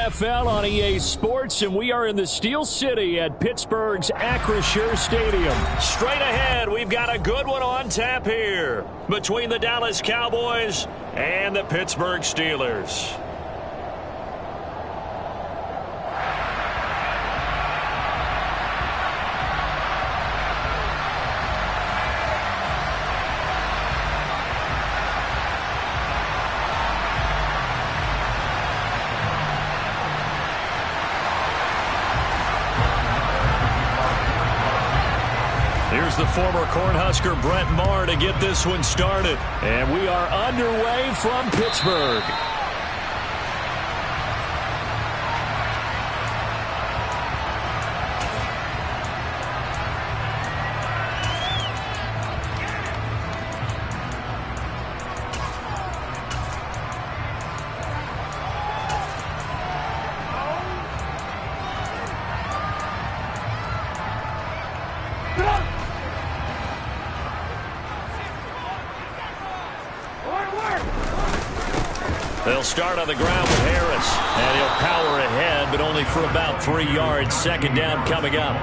NFL on EA Sports, and we are in the Steel City at Pittsburgh's Acrisure Stadium. Straight ahead, we've got a good one on tap here between the Dallas Cowboys and the Pittsburgh Steelers. Here's the former Cornhusker Brent Maher to get this one started. And we are underway from Pittsburgh. They'll start on the ground with Harris, and he'll power ahead, but only for about 3 yards. Second down coming up.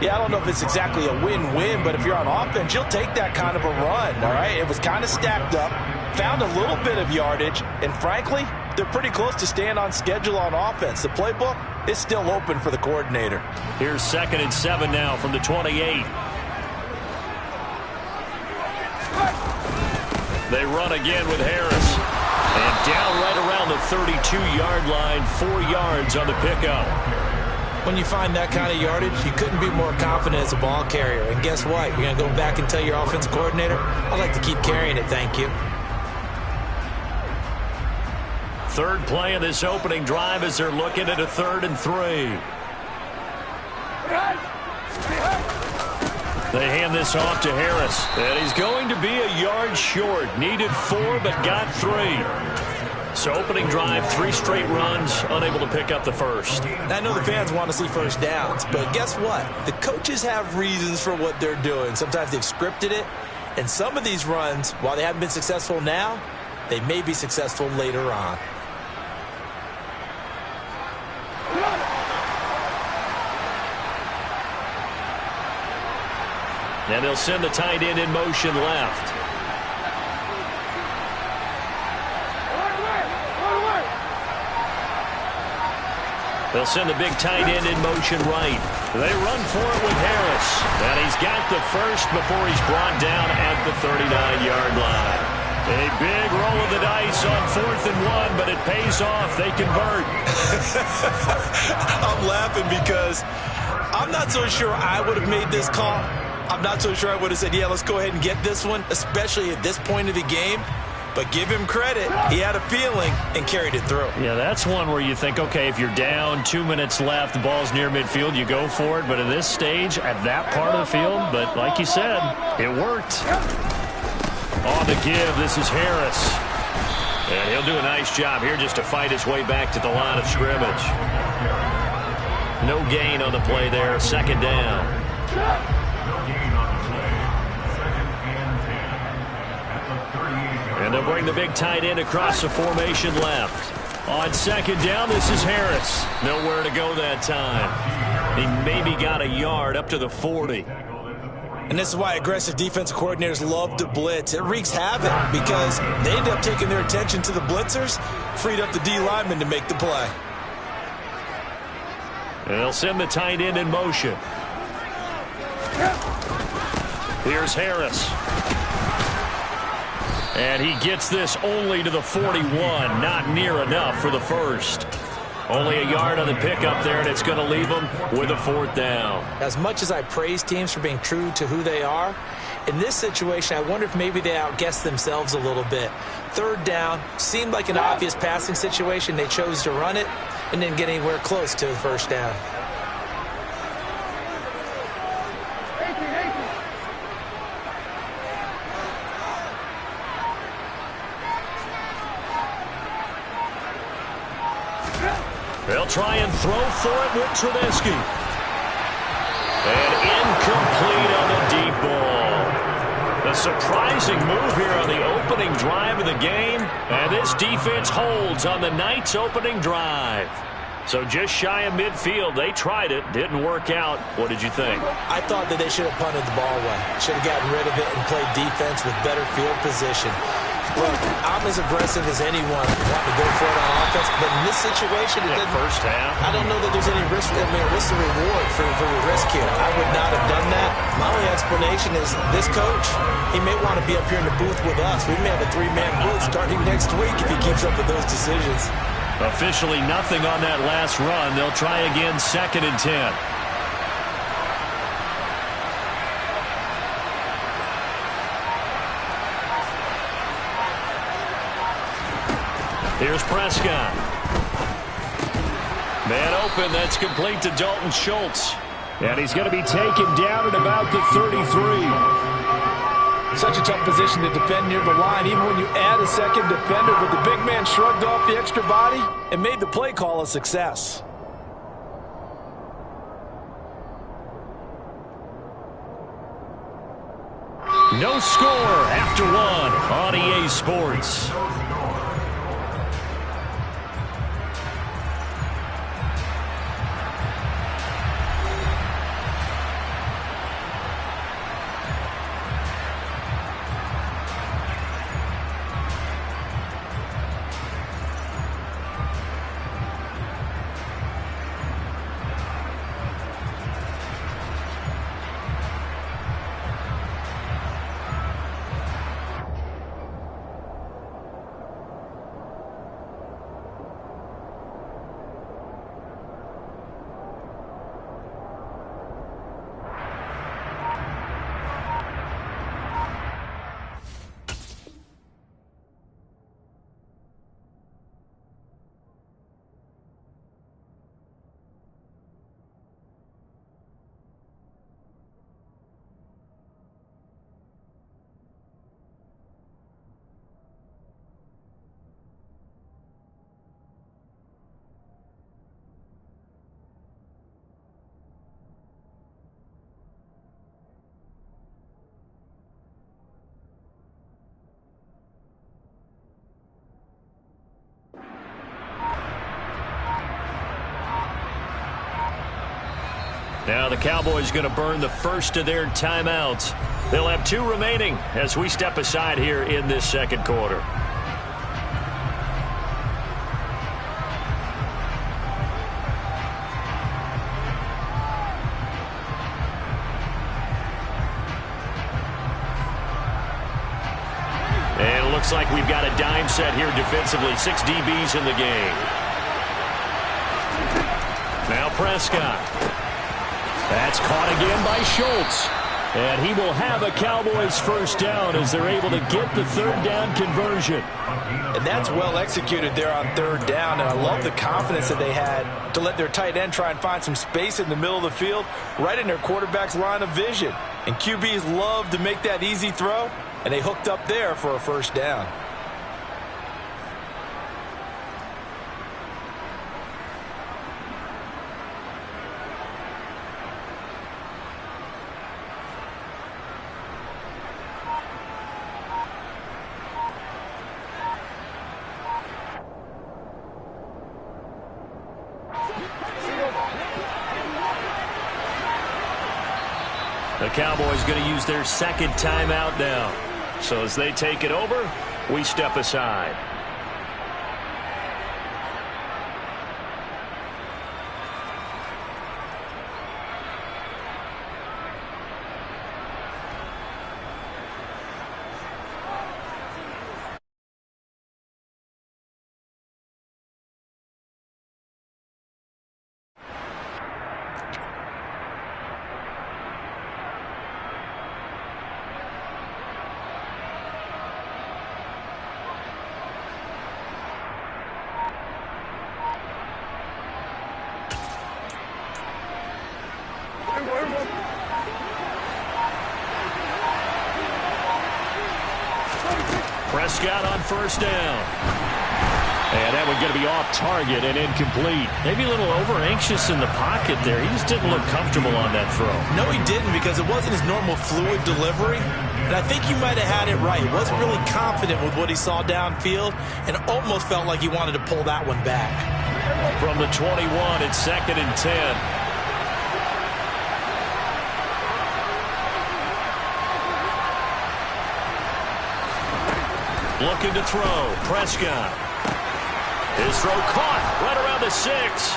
Yeah, I don't know if it's exactly a win-win, but if you're on offense, you'll take that kind of a run, all right? It was kind of stacked up, found a little bit of yardage, and frankly, they're pretty close to staying on schedule on offense. The playbook is still open for the coordinator. Here's 2nd and 7 now from the 28. They run again with Harris. And down right around the 32-yard line, 4 yards on the pickup. When you find that kind of yardage, you couldn't be more confident as a ball carrier. And guess what? You're going to go back and tell your offensive coordinator, I'd like to keep carrying it, thank you. Third play of this opening drive as they're looking at a 3rd and 3. They hand this off to Harris, and he's going to be a yard short. Needed 4, but got 3. So opening drive, 3 straight runs, unable to pick up the first. I know the fans want to see first downs, but guess what? The coaches have reasons for what they're doing. Sometimes they've scripted it, and some of these runs, while they haven't been successful now, they may be successful later on. And they'll send the tight end in motion left. They'll send the big tight end in motion right. They run for it with Harris. And he's got the first before he's brought down at the 39-yard line. A big roll of the dice on 4th and 1, but it pays off. They convert. I'm laughing because I'm not so sure I would have made this call. I'm not so sure I would have said, yeah, let's go ahead and get this one, especially at this point of the game. But give him credit. He had a feeling and carried it through. Yeah, that's one where you think, okay, if you're down, 2 minutes left, the ball's near midfield, you go for it. But at this stage, at that part of the field, but like you said, it worked. On the give, this is Harris. And he'll do a nice job here just to fight his way back to the line of scrimmage. No gain on the play there, 2nd down. And they'll bring the big tight end across the formation left. On 2nd down, this is Harris. Nowhere to go that time. He maybe got a yard up to the 40. And this is why aggressive defensive coordinators love to blitz. It wreaks havoc because they end up taking their attention to the blitzers, freed up the D lineman to make the play. And they'll send the tight end in motion. Here's Harris. And he gets this only to the 41. Not near enough for the first. Only a yard on the pickup there, and it's going to leave them with a 4th down. As much as I praise teams for being true to who they are, in this situation, I wonder if maybe they outguessed themselves a little bit. 3rd down seemed like an obvious passing situation. They chose to run it and didn't get anywhere close to the 1st down. They'll try and throw for it with Trubisky. And incomplete on the deep ball. The A surprising move here on the opening drive of the game. And this defense holds on the Knights' opening drive. So just shy of midfield. They tried it. Didn't work out. What did you think? I thought that they should have punted the ball away. Should have gotten rid of it and played defense with better field position. Look, I'm as aggressive as anyone wanting to go for it on offense, but in this situation, First half. I don't know that there's any risk. I mean, what's the reward for your risk here? I would not have done that. My only explanation is this coach, he may want to be up here in the booth with us. We may have a three-man booth starting next week if he keeps up with those decisions. Officially nothing on that last run. They'll try again, 2nd and 10. Here's Prescott. Man open, that's complete to Dalton Schultz. And he's going to be taken down at about the 33. Such a tough position to defend near the line, even when you add a second defender, but the big man shrugged off the extra body and made the play call a success. No score after one on EA Sports. Now the Cowboys going to burn the first of their timeouts. They'll have 2 remaining as we step aside here in this second quarter. And it looks like we've got a dime set here defensively. 6 DBs in the game. Now Prescott. That's caught again by Schultz. And he will have a Cowboys first down as they're able to get the third down conversion. And that's well executed there on third down. And I love the confidence that they had to let their tight end try and find some space in the middle of the field, right in their quarterback's line of vision. And QBs love to make that easy throw, and they hooked up there for a first down. The Cowboys going to use their second timeout now. So as they take it over, we step aside. Prescott on first down. And that one going to be off target and incomplete. Maybe a little over-anxious in the pocket there. He just didn't look comfortable on that throw. No, he didn't, because it wasn't his normal fluid delivery. And I think you might have had it right. Wasn't really confident with what he saw downfield and almost felt like he wanted to pull that one back. From the 21, it's 2nd and 10. Looking to throw. Prescott. His throw caught right around the 6.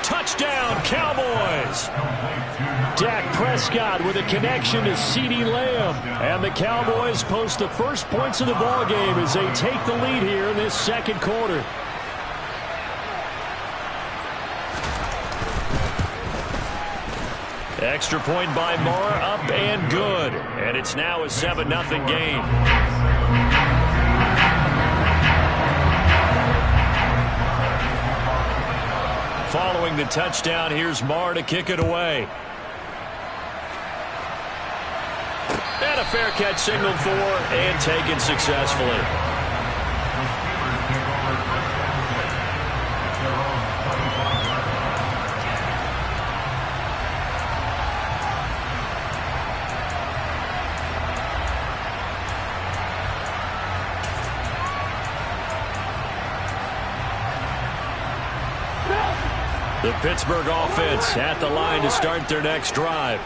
Touchdown, Cowboys. Dak Prescott with a connection to CeeDee Lamb. And the Cowboys post the first points of the ball game as they take the lead here in this second quarter. Extra point by Moore, up and good. And it's now a 7-0 game. Following the touchdown, here's Moore to kick it away. And a fair catch signaled for and taken successfully. The Pittsburgh offense at the line to start their next drive.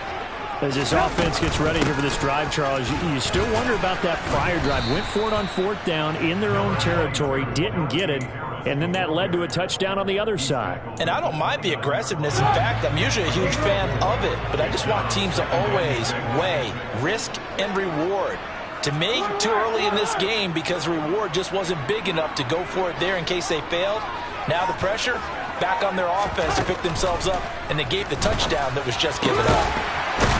As this offense gets ready here for this drive, Charles, you still wonder about that prior drive. Went for it on 4th down in their own territory, didn't get it, and then that led to a touchdown on the other side. And I don't mind the aggressiveness. In fact, I'm usually a huge fan of it, but I just want teams to always weigh risk and reward. To me, too early in this game because the reward just wasn't big enough to go for it there in case they failed. Now the pressure back on their offense to pick themselves up, and they gave the touchdown that was just given up.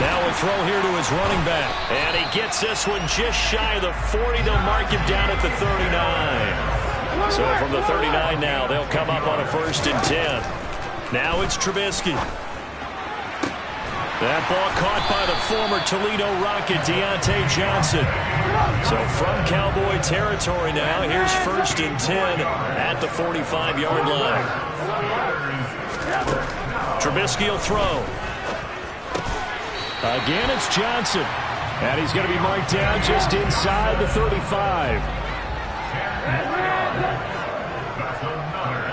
Now a throw here to his running back. And he gets this one just shy of the 40. They'll mark him down at the 39. So from the 39 now, they'll come up on a 1st and 10. Now it's Trubisky. That ball caught by the former Toledo Rocket, Deontay Johnson. So from Cowboy territory now, here's 1st and 10 at the 45-yard line. Trubisky will throw. Again, it's Johnson. And he's going to be marked down just inside the 35.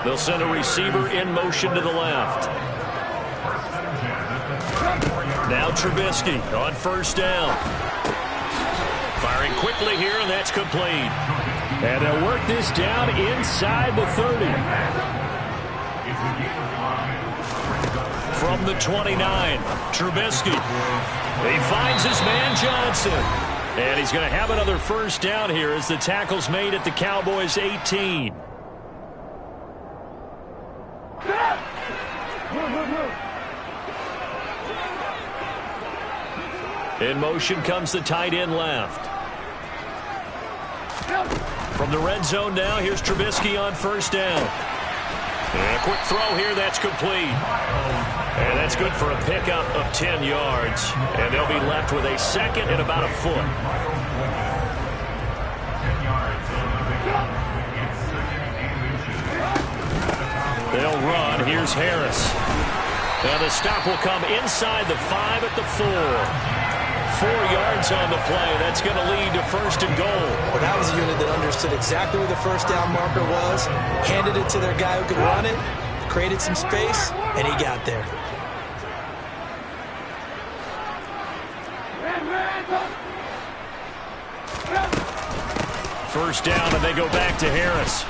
They'll send a receiver in motion to the left. Now Trubisky on 1st down. Firing quickly here, and that's complete. And they'll work this down inside the 30. From the 29, Trubisky. He finds his man Johnson. And he's going to have another 1st down here as the tackle's made at the Cowboys' 18. In motion comes the tight end left. From the red zone now, here's Trubisky on 1st down. And a quick throw here, that's complete. And that's good for a pickup of 10 yards. And they'll be left with a 2nd and about a foot. They'll run. Here's Harris. Now the stop will come inside the 5 at the 4. 4 yards on the play. That's going to lead to 1st and goal. Well, that was a unit that understood exactly where the 1st down marker was, handed it to their guy who could run it, created some space, and he got there. First down, and they go back to Harris.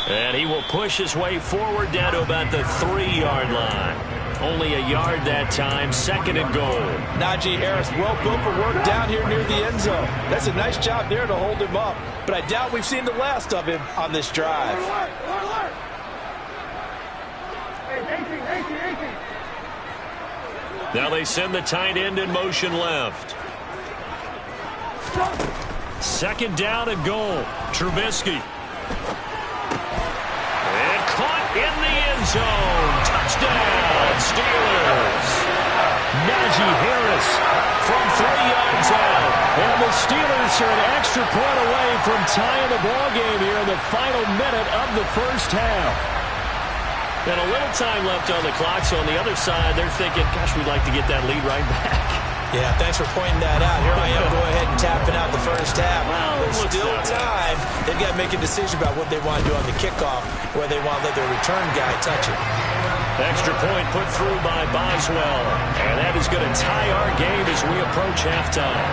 And he will push his way forward down to about the 3-yard line. Only a yard that time, 2nd and goal. Najee Harris, well built for work down here near the end zone. That's a nice job there to hold him up. But I doubt we've seen the last of him on this drive. Now they send the tight end in motion left. 2nd down and goal. Trubisky. And caught in the end zone. Touchdown, Steelers. Najee Harris from 3 yards out. And the Steelers are an extra point away from tying the ball game here in the final minute of the first half. And a little time left on the clock, so on the other side, they're thinking, gosh, we'd like to get that lead right back. Yeah, thanks for pointing that out. Here I am, go ahead and tapping out the first half. Well, there's still time. They've got to make a decision about what they want to do on the kickoff, where they want to let their return guy touch it. Extra point put through by Boswell. And that is going to tie our game as we approach halftime.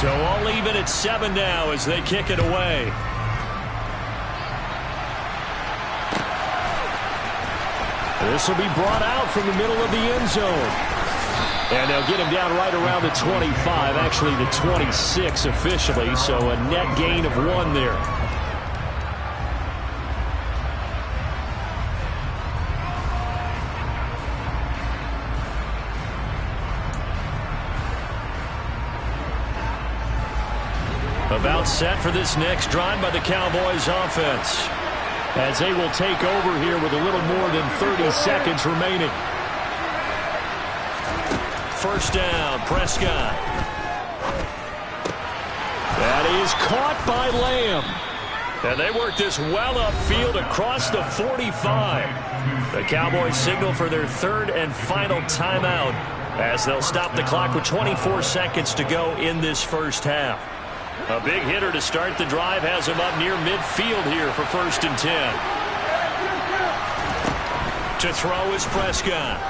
So all even at 7 now as they kick it away. This will be brought out from the middle of the end zone. And they'll get him down right around the 25, actually the 26 officially, so a net gain of 1 there. About set for this next drive by the Cowboys offense, as they will take over here with a little more than 30 seconds remaining. First down, Prescott. That is caught by Lamb. And they work this well upfield across the 45. The Cowboys signal for their third and final timeout as they'll stop the clock with 24 seconds to go in this first half. A big hitter to start the drive has him up near midfield here for 1st and 10. To throw is Prescott.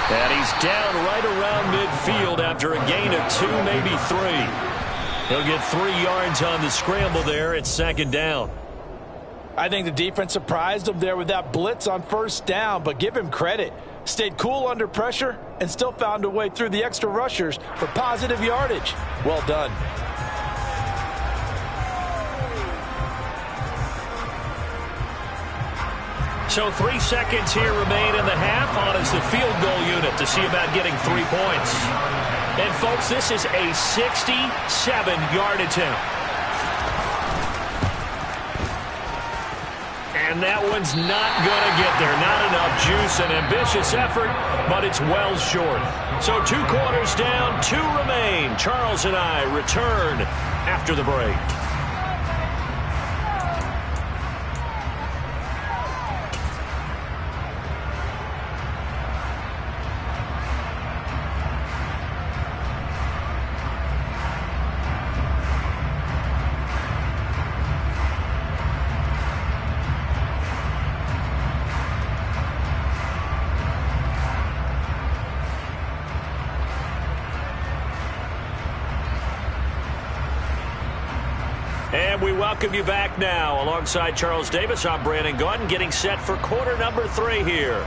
And he's down right around midfield after a gain of 2, maybe 3. He'll get 3 yards on the scramble there at 2nd down. I think the defense surprised him there with that blitz on 1st down, but give him credit. Stayed cool under pressure and still found a way through the extra rushers for positive yardage. Well done. So 3 seconds here remain in the half on as the field goal unit to see about getting 3 points. And folks, this is a 67-yard attempt. And that one's not going to get there. Not enough juice. An ambitious effort, but it's well short. So 2 quarters down, 2 remain. Charles and I return after the break. And we welcome you back now. Alongside Charles Davis, I'm Brandon Gaudin, getting set for quarter number 3 here.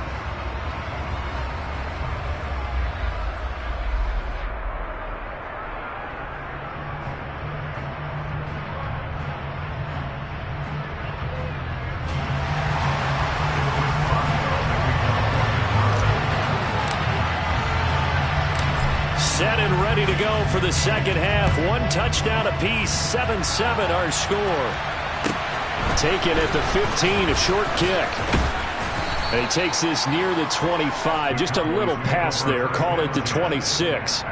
Set and ready to go for the second half. 1 touchdown apiece, 7-7 our score. Taken at the 15, a short kick. And he takes this near the 25. Just a little pass there. Call it the 26.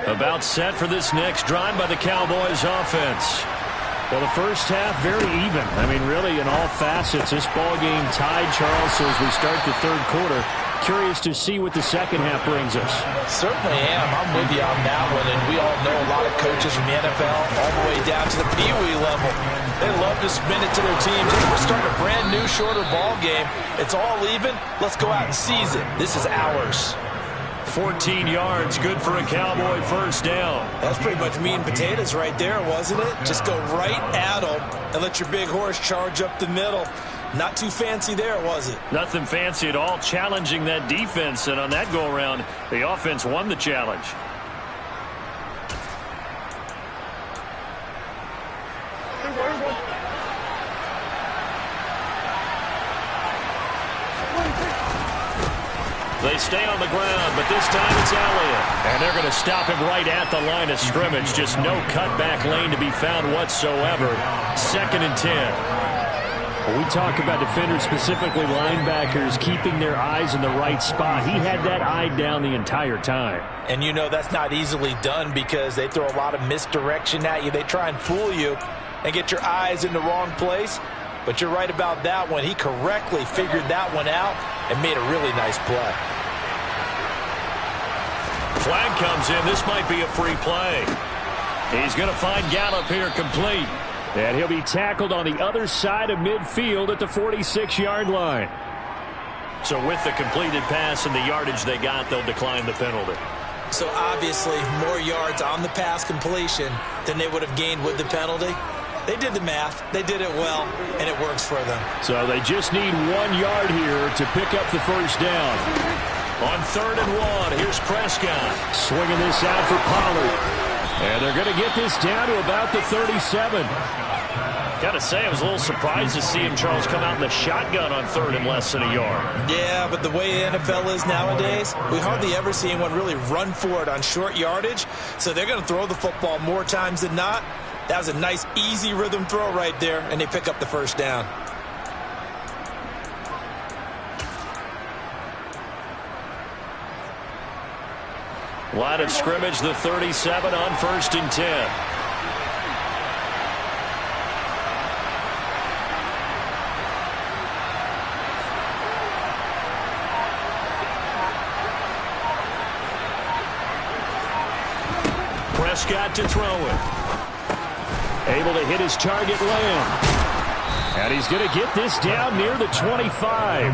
About set for this next drive by the Cowboys offense. Well, the first half very even. I mean, really, in all facets, this ball game tied, Charles. So as we start the third quarter, curious to see what the second half brings us. Certainly am. I'm with you on that one. And we all know a lot of coaches from the NFL all the way down to the Pee-wee level. They love to spin it to their teams. Hey, we're starting a brand new, shorter ball game. It's all even. Let's go out and seize it. This is ours. 14 yards, good for a Cowboy first down. That's pretty much meat and potatoes right there, wasn't it? Just go right at them and let your big horse charge up the middle. Not too fancy there, was it? Nothing fancy at all, challenging that defense, and on that go-around, the offense won the challenge. They stay on the ground, but this time it's Elliott. And they're going to stop him right at the line of scrimmage. Just no cutback lane to be found whatsoever. 2nd and 10. When we talk about defenders, specifically linebackers, keeping their eyes in the right spot. He had that eye down the entire time. And you know that's not easily done because they throw a lot of misdirection at you. They try and fool you and get your eyes in the wrong place. But you're right about that one. He correctly figured that one out and made a really nice play. Flag comes in. This might be a free play. He's going to find Gallup here complete. And he'll be tackled on the other side of midfield at the 46-yard line. So with the completed pass and the yardage they got, they'll decline the penalty. So obviously more yards on the pass completion than they would have gained with the penalty. They did the math. They did it well, and it works for them. So they just need 1 yard here to pick up the first down. On 3rd and 1, here's Prescott. Swinging this out for Pollard. And they're going to get this down to about the 37. Got to say, I was a little surprised to see him, Charles, come out in the shotgun on 3rd and less than a yard. Yeah, but the way the NFL is nowadays, we hardly ever see anyone really run for it on short yardage. So they're going to throw the football more times than not. That was a nice, easy rhythm throw right there, and they pick up the first down. Line of scrimmage, the 37 on 1st and 10. Prescott to throw it. Able to hit his target, Lamb. And he's going to get this down near the 25.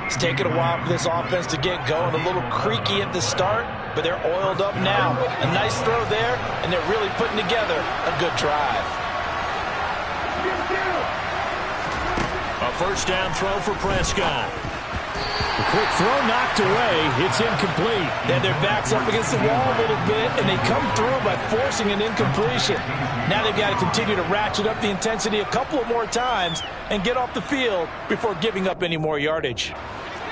It's taken a while for this offense to get going. A little creaky at the start, but they're oiled up now. A nice throw there, and they're really putting together a good drive. A first down throw for Prescott. A quick throw knocked away. It's incomplete. They had their backs up against the wall a little bit, and they come through by forcing an incompletion. Now they've got to continue to ratchet up the intensity a couple of more times and get off the field before giving up any more yardage.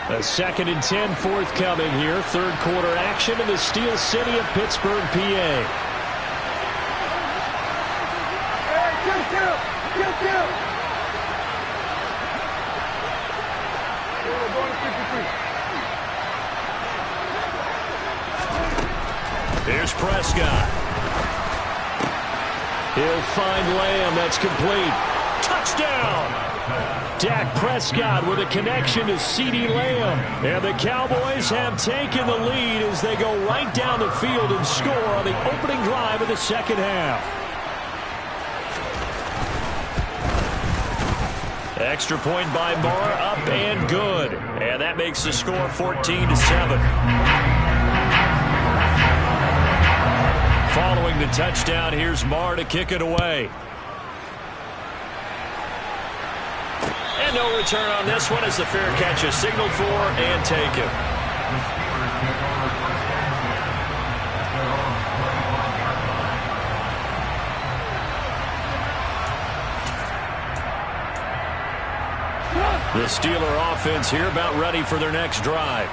A 2nd and 10 forthcoming here. 3rd quarter action in the Steel City of Pittsburgh, PA. Here's Prescott. He'll find Lamb. That's complete. Touchdown! Dak Prescott with a connection to CeeDee Lamb. And the Cowboys have taken the lead as they go right down the field and score on the opening drive of the second half. Extra point by Moore, up and good. And that makes the score 14-7. Following the touchdown, here's Marr to kick it away. And no return on this one as the fair catch is signaled for and taken. The Steeler offense here about ready for their next drive.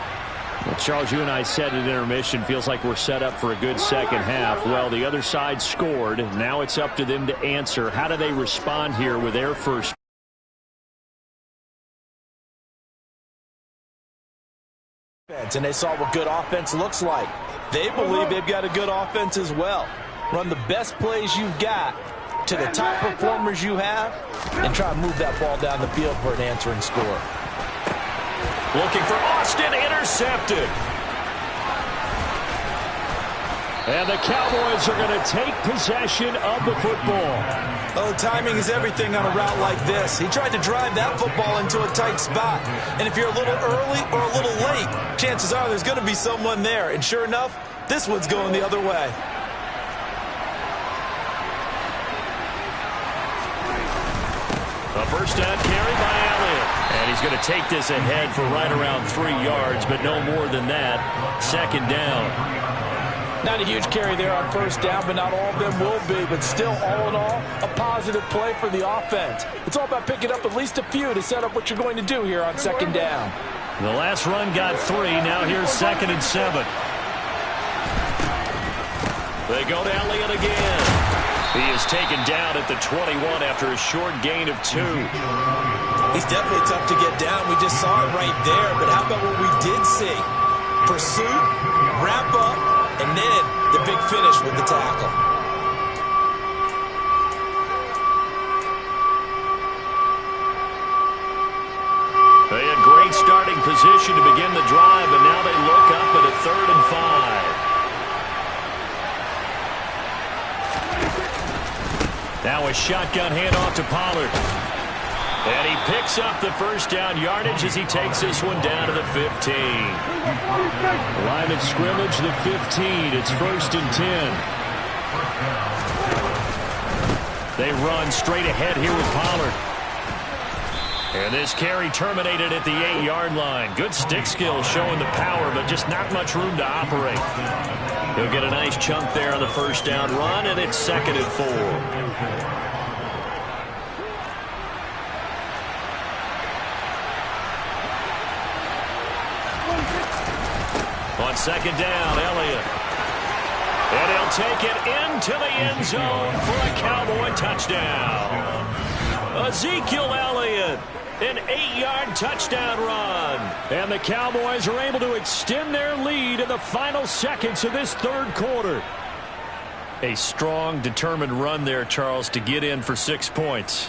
Well, Charles, you and I said at intermission, feels like we're set up for a good second half. Well, the other side scored. Now it's up to them to answer. How do they respond here with their first? And they saw what good offense looks like. They believe they've got a good offense as well. Run the best plays you've got to the top performers you have and try to move that ball down the field for an answering score. Looking for Austin, intercepted. And the Cowboys are going to take possession of the football. Oh, timing is everything on a route like this. He tried to drive that football into a tight spot. And if you're a little early or a little late, chances are there's going to be someone there. And sure enough, this one's going the other way. A first down carry by Elliott. And he's going to take this ahead for right around 3 yards, but no more than that. Second down. Not a huge carry there on first down, but not all of them will be. But still, all in all, a positive play for the offense. It's all about picking up at least a few to set up what you're going to do here on second down. The last run got 3. Now here's 2nd and 7. They go to Elliott again. He is taken down at the 21 after a short gain of 2. He's definitely tough to get down. We just saw it right there. But how about what we did see? Pursuit, wrap up, and then the big finish with the tackle. They had great starting position to begin the drive, and now they look up at a 3rd and 5. Now a shotgun handoff to Pollard. And he picks up the first down yardage as he takes this one down to the 15. Line of scrimmage, the 15. It's 1st and 10. They run straight ahead here with Pollard. And this carry terminated at the 8-yard line. Good stick skill showing the power, but just not much room to operate. He'll get a nice chunk there on the first down run, and it's 2nd and 4. On second down, Elliott. And he'll take it into the end zone for a Cowboy touchdown. Ezekiel Elliott, an 8-yard touchdown run. And the Cowboys are able to extend their lead in the final seconds of this 3rd quarter. A strong, determined run there, Charles, to get in for 6 points.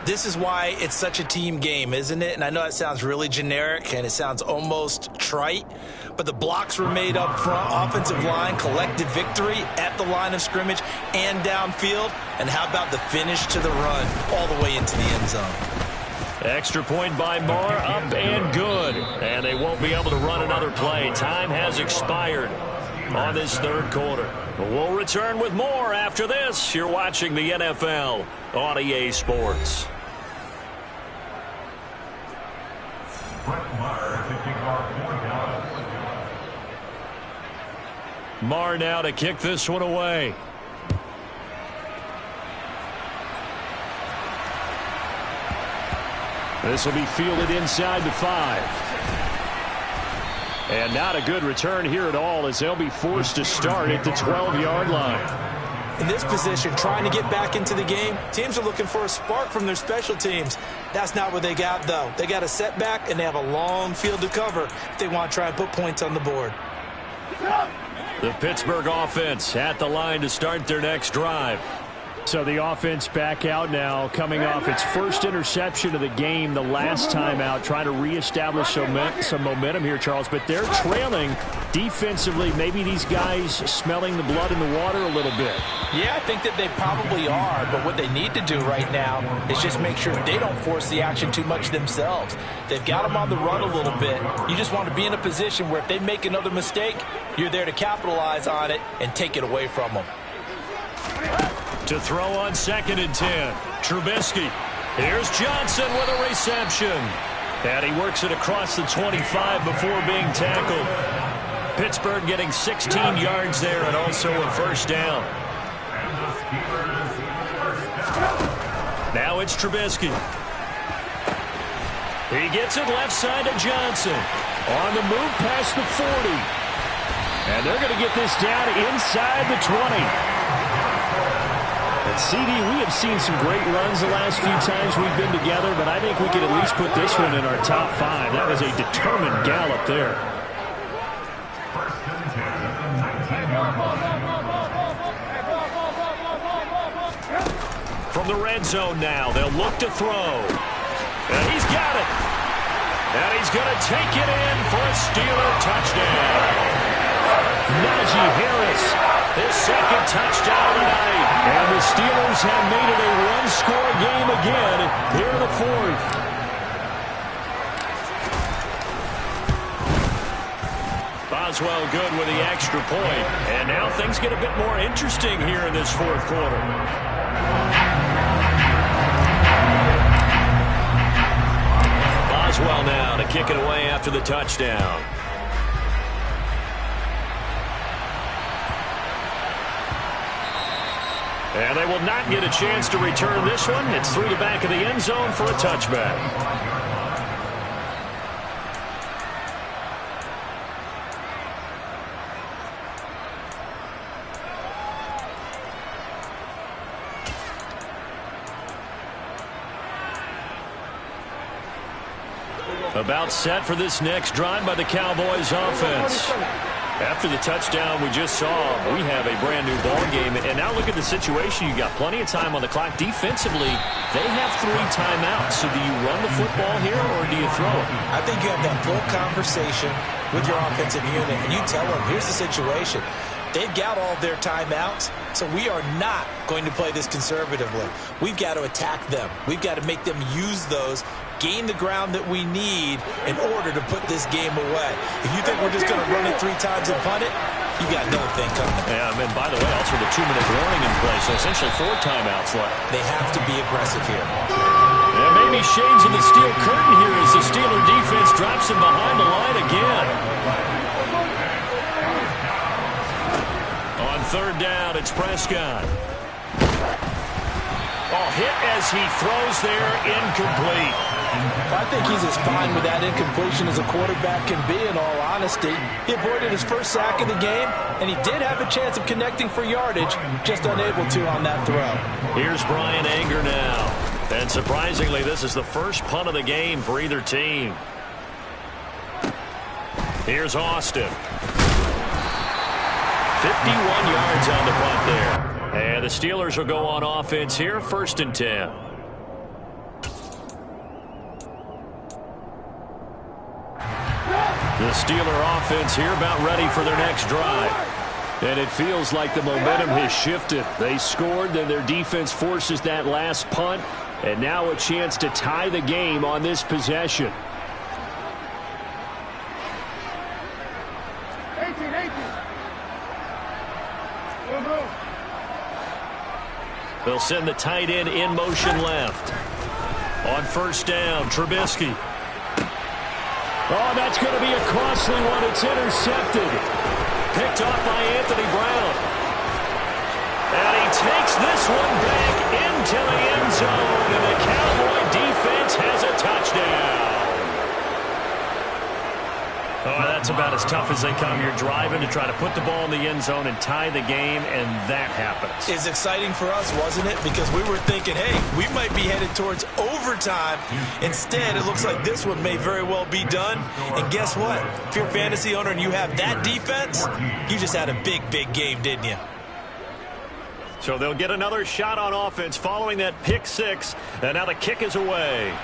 This is why it's such a team game, isn't it? And I know it sounds really generic and it sounds almost trite, but the blocks were made up front, offensive line, collective victory at the line of scrimmage and downfield. And how about the finish to the run all the way into the end zone? Extra point by Marr, up and good. And they won't be able to run another play. Time has expired on this 3rd quarter. We'll return with more after this. You're watching the NFL on EA Sports. Marr now to kick this one away. This will be fielded inside the 5. And not a good return here at all as they'll be forced to start at the 12-yard line. In this position, trying to get back into the game, teams are looking for a spark from their special teams. That's not what they got, though. They got a setback, and they have a long field to cover if they want to try and put points on the board. The Pittsburgh offense at the line to start their next drive. So the offense back out now, coming off its first interception of the game the last time out, trying to reestablish some momentum here, Charles. But they're trailing defensively. Maybe these guys smelling the blood in the water a little bit. Yeah, I think that they probably are. But what they need to do right now is just make sure they don't force the action too much themselves. They've got them on the run a little bit. You just want to be in a position where if they make another mistake, you're there to capitalize on it and take it away from them. To throw on 2nd and 10. Trubisky. Here's Johnson with a reception. And he works it across the 25 before being tackled. Pittsburgh getting 16 yards there and also a first down. Now it's Trubisky. He gets it left side to Johnson. On the move past the 40. And they're going to get this down inside the 20. And CD, we have seen some great runs the last few times we've been together, but I think we could at least put this one in our top 5. That was a determined gallop there. From the red zone now, they'll look to throw. And he's got it. And he's going to take it in for a Steeler touchdown. Najee Harris His second touchdown tonight. And the Steelers have made it a one-score game again here in the fourth. Boswell good with the extra point. And now things get a bit more interesting here in this fourth quarter. Boswell now to kick it away after the touchdown. And they will not get a chance to return this one. It's through the back of the end zone for a touchback. About set for this next drive by the Cowboys offense. After the touchdown we just saw, we have a brand new ball game. And now look at the situation. You got plenty of time on the clock. Defensively, they have 3 timeouts. So do you run the football here or do you throw it? I think you have that full conversation with your offensive unit, and you tell them, here's the situation. They've got all their timeouts, so we are not going to play this conservatively. We've got to attack them. We've got to make them use those, gain the ground that we need in order to put this game away. If you think we're just going to run it 3 times and punt it, you got no thing coming. Yeah, and by the way, also the 2-minute warning in place, so essentially 4 timeouts left. They have to be aggressive here. And maybe shades of the steel curtain here as the Steeler defense drops him behind the line again. On third down, it's Prescott. Oh, hit as he throws there, incomplete. I think he's as fine with that incompletion as a quarterback can be, in all honesty. He avoided his first sack of the game, and he did have a chance of connecting for yardage, just unable to on that throw. Here's Brian Anger now. And surprisingly, this is the first punt of the game for either team. Here's Austin. 51 yards on the punt there. And the Steelers will go on offense here, 1st and 10. The Steeler offense here about ready for their next drive. And it feels like the momentum has shifted. They scored, then their defense forces that last punt. And now a chance to tie the game on this possession. 18. They'll send the tight end in motion left. On first down, Trubisky. Oh, that's going to be a costly one. It's intercepted. Picked off by Anthony Brown. And he takes this one back into the end zone. And the Cowboy defense has a touchdown. Oh, that's about as tough as they come. You're driving to try to put the ball in the end zone and tie the game, and that happens. It's exciting for us, wasn't it? Because we were thinking, hey, we might be headed towards overtime. Instead, it looks like this one may very well be done. And guess what? If you're a fantasy owner and you have that defense, you just had a big, big game, didn't you? So they'll get another shot on offense following that pick 6, and now the kick is away.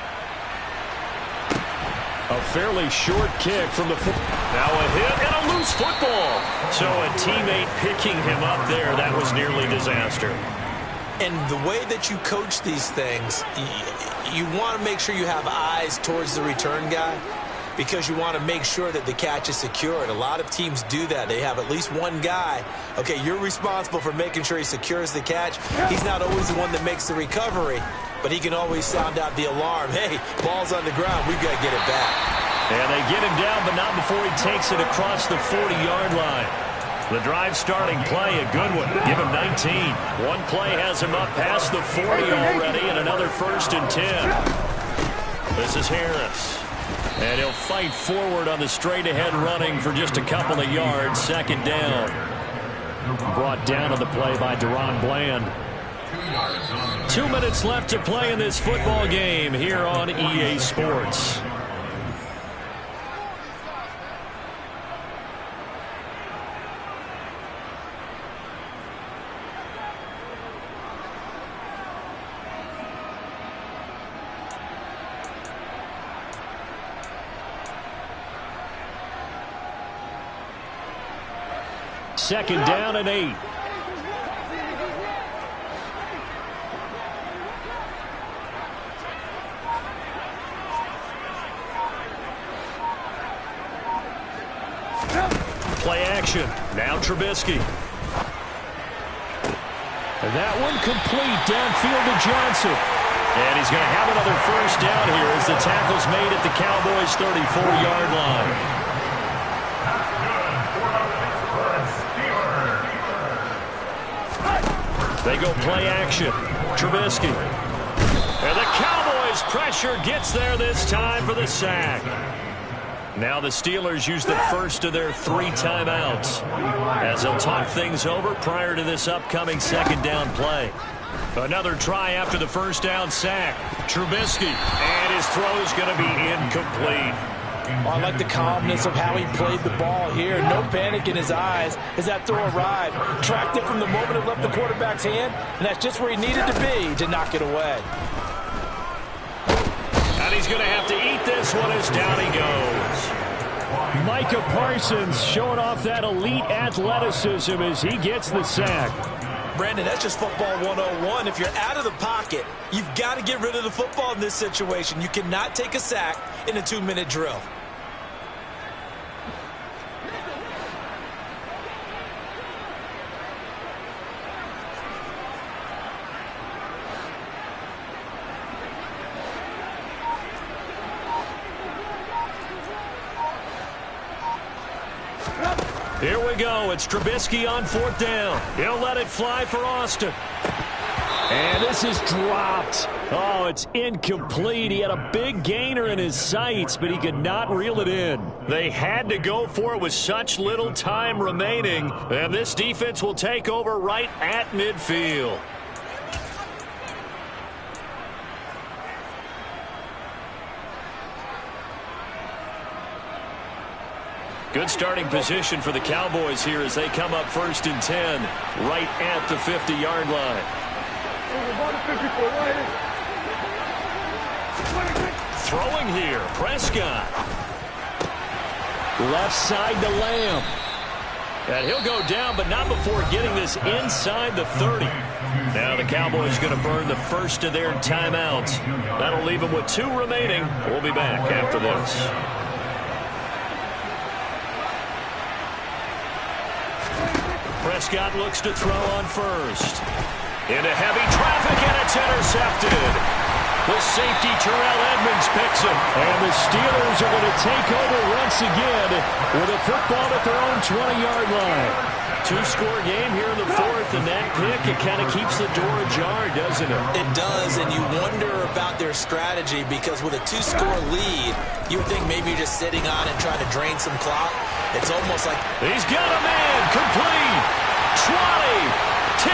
A fairly short kick from the foot. Now a hit and a loose football. So a teammate picking him up there, that was nearly disaster. And the way that you coach these things, you want to make sure you have eyes towards the return guy because you want to make sure that the catch is secured. A lot of teams do that. They have at least one guy. Okay, you're responsible for making sure he secures the catch. He's not always the one that makes the recovery, but he can always sound out the alarm. Hey, ball's on the ground. We've got to get it back. And they get him down, but not before he takes it across the 40-yard line. The drive starting play, a good one. Give him 19. One play has him up past the 40 already, and another 1st and 10. This is Harris. And he'll fight forward on the straight-ahead running for just a couple of yards. 2nd down. Brought down on the play by Deron Bland. 2 minutes left to play in this football game here on EA Sports. Second down and 8. play action. Now Trubisky. And that one complete downfield to Johnson. And he's going to have another first down here as the tackle's made at the Cowboys' 34-yard line. They go play action. Trubisky. And the Cowboys' pressure gets there this time for the sack. Now the Steelers use the first of their 3 timeouts as they'll talk things over prior to this upcoming second down play. Another try after the first down sack. Trubisky, and his throw is going to be incomplete. Oh, I like the calmness of how he played the ball here. No panic in his eyes as that throw arrived. Tracked it from the moment it left the quarterback's hand, and that's just where he needed to be to knock it away. And he's going to have to eat this one as down he goes. Micah Parsons showing off that elite athleticism as he gets the sack. Brandon, that's just football 101. If you're out of the pocket, you've got to get rid of the football in this situation. You cannot take a sack in a 2-minute drill. Here we go. It's Trubisky on 4th down. He'll let it fly for Austin. And this is dropped. Oh, it's incomplete. He had a big gainer in his sights, but he could not reel it in. They had to go for it with such little time remaining. And this defense will take over right at midfield. Good starting position for the Cowboys here as they come up 1st and 10 right at the 50-yard line. Throwing here, Prescott. Left side to Lamb. And he'll go down, but not before getting this inside the 30. Now the Cowboys going to burn the first of their timeouts. That'll leave them with 2 remaining. We'll be back after this. Prescott looks to throw on first. Into heavy traffic, and it's intercepted. The safety, Terrell Edmonds, picks him. And the Steelers are going to take over once again with a football at their own 20-yard line. 2-score game here in the 4th, and that pick, it kind of keeps the door ajar, doesn't it? It does, and you wonder about their strategy because with a 2-score lead, you would think maybe you're just sitting on and trying to drain some clock. It's almost like... He's got a man, complete, 20, 10.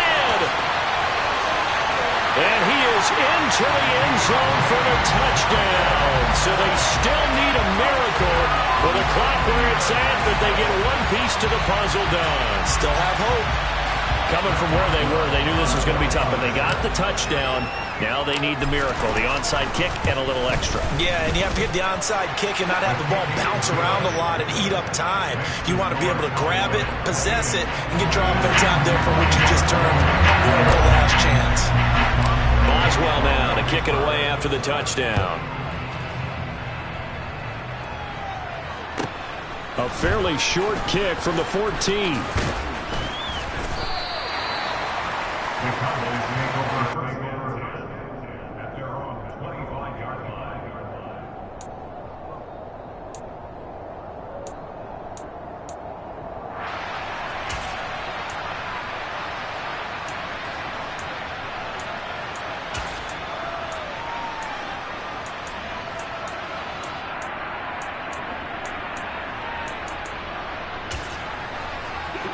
And he is into the end zone for the touchdown. So they still need a miracle with the clock where it's at, but they get one piece to the puzzle done. Still have hope. Coming from where they were, they knew this was going to be tough, but they got the touchdown. Now they need the miracle, the onside kick and a little extra. Yeah, and you have to get the onside kick and not have the ball bounce around a lot and eat up time. You want to be able to grab it, possess it, and get your offense out there for which you just turned a miracle last chance. Boswell now to kick it away after the touchdown. A fairly short kick from the 14.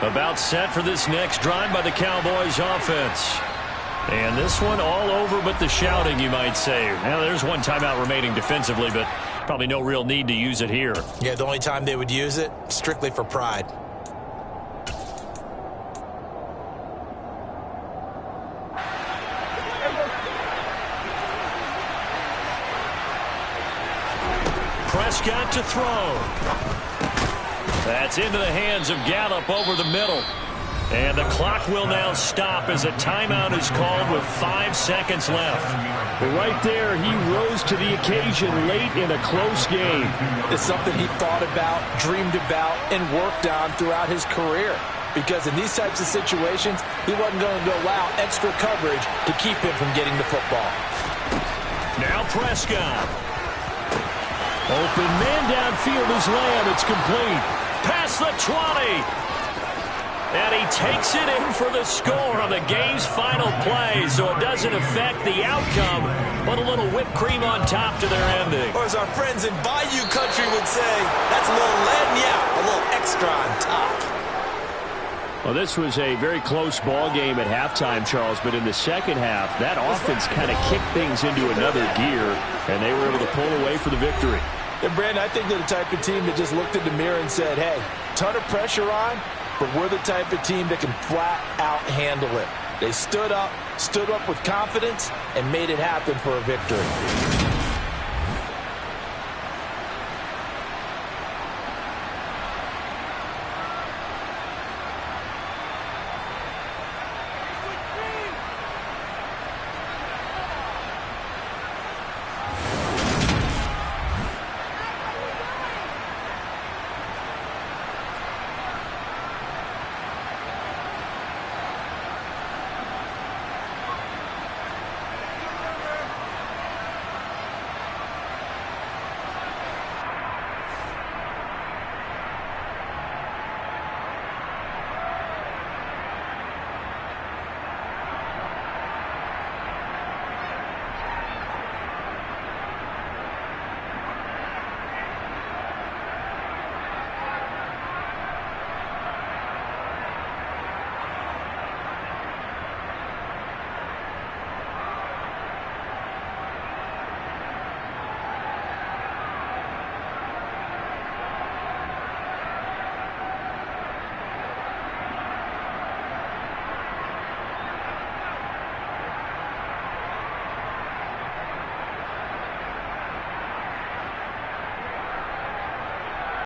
About set for this next drive by the Cowboys offense. And this one all over but the shouting, you might say. Now, there's one timeout remaining defensively, but probably no real need to use it here. Yeah, the only time they would use it, strictly for pride. Prescott to throw. That's into the hands of Gallup over the middle. And the clock will now stop as a timeout is called with 5 seconds left. Right there, he rose to the occasion late in a close game. It's something he thought about, dreamed about, and worked on throughout his career. Because in these types of situations, he wasn't going to allow extra coverage to keep him from getting the football. Now Prescott. Open man downfield is Lamb. It's complete. Past the 20. And he takes it in for the score on the game's final play, so it doesn't affect the outcome, but a little whipped cream on top to their ending. Or as our friends in Bayou Country would say, that's a little lagniappe, a little extra on top. Well, this was a very close ball game at halftime, Charles, but in the second half, that offense kind of kicked things into another gear, and they were able to pull away for the victory. And, Brandon, I think they're the type of team that just looked in the mirror and said, hey, ton of pressure on, but we're the type of team that can flat out handle it. They stood up with confidence, and made it happen for a victory.